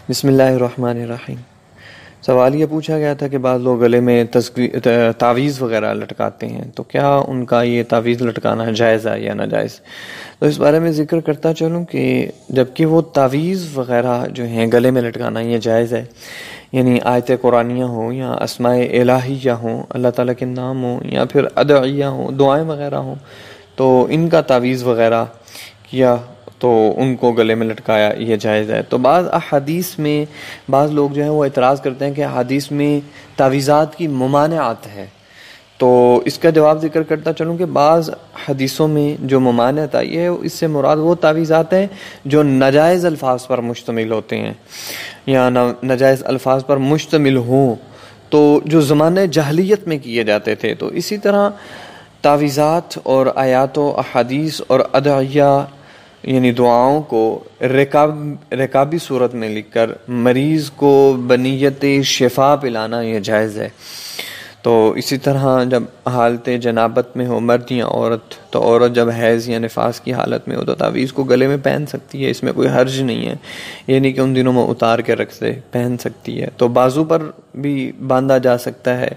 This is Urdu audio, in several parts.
بسم اللہ الرحمن الرحیم۔ سوال یہ پوچھا گیا تھا کہ بعض لوگ گلے میں تعویذ وغیرہ لٹکاتے ہیں، تو کیا ان کا یہ تعویذ لٹکانا جائز ہے یا ناجائز؟ تو اس بارے میں ذکر کرتا چلوں کہ جبکہ وہ تعویذ وغیرہ جو ہیں گلے میں لٹکانا یہ جائز ہے، یعنی آیت قرآنیہ ہوں یا اسماء الہیہ ہوں، اللہ تعالیٰ کے نام ہوں، یا پھر ادعیہ ہوں، دعائیں وغیرہ ہوں، تو ان کا تعویذ وغیرہ کیا تو ان کو گلے میں لٹکایا یہ جائز ہے۔ تو بعض احادیث میں بعض لوگ جو ہیں وہ اعتراض کرتے ہیں کہ احادیث میں تعویذات کی ممانعت ہے، تو اس کا جواب ذکر کرتا چلوں کہ بعض حدیثوں میں جو ممانعت آئی ہے اس سے مراد وہ تعویذات ہیں جو ناجائز الفاظ پر مشتمل ہوتے ہیں یا ناجائز الفاظ پر مشتمل ہوں، تو جو زمانہ جاہلیت میں کیے جاتے تھے۔ تو اسی طرح تعویذات اور آیات و احادیث اور ادعیہ یعنی دعاؤں کو رکابی صورت میں لکھ کر مریض کو بنیت شفا پلانا یہ جائز ہے۔ تو اسی طرح جب حالت جنابت میں ہو مرد یا عورت، تو عورت جب حیض یا نفاس کی حالت میں ہو تو تعویذ کو گلے میں پہن سکتی ہے، اس میں کوئی حرج نہیں ہے، یہ نہیں کہ ان دنوں میں اتار کے رکھ سے پہن سکتی ہے۔ تو بازو پر بھی باندھا جا سکتا ہے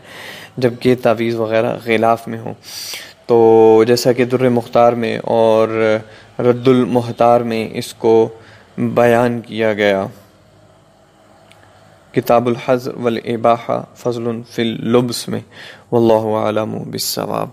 جبکہ تعویذ وغیرہ غلاف میں ہو، تو جیسا کہ در مختار میں اور رد المحتار میں اس کو بیان کیا گیا۔ کتاب الحظر والاباحہ فضل فی اللبس میں، واللہ اعلم بالصواب۔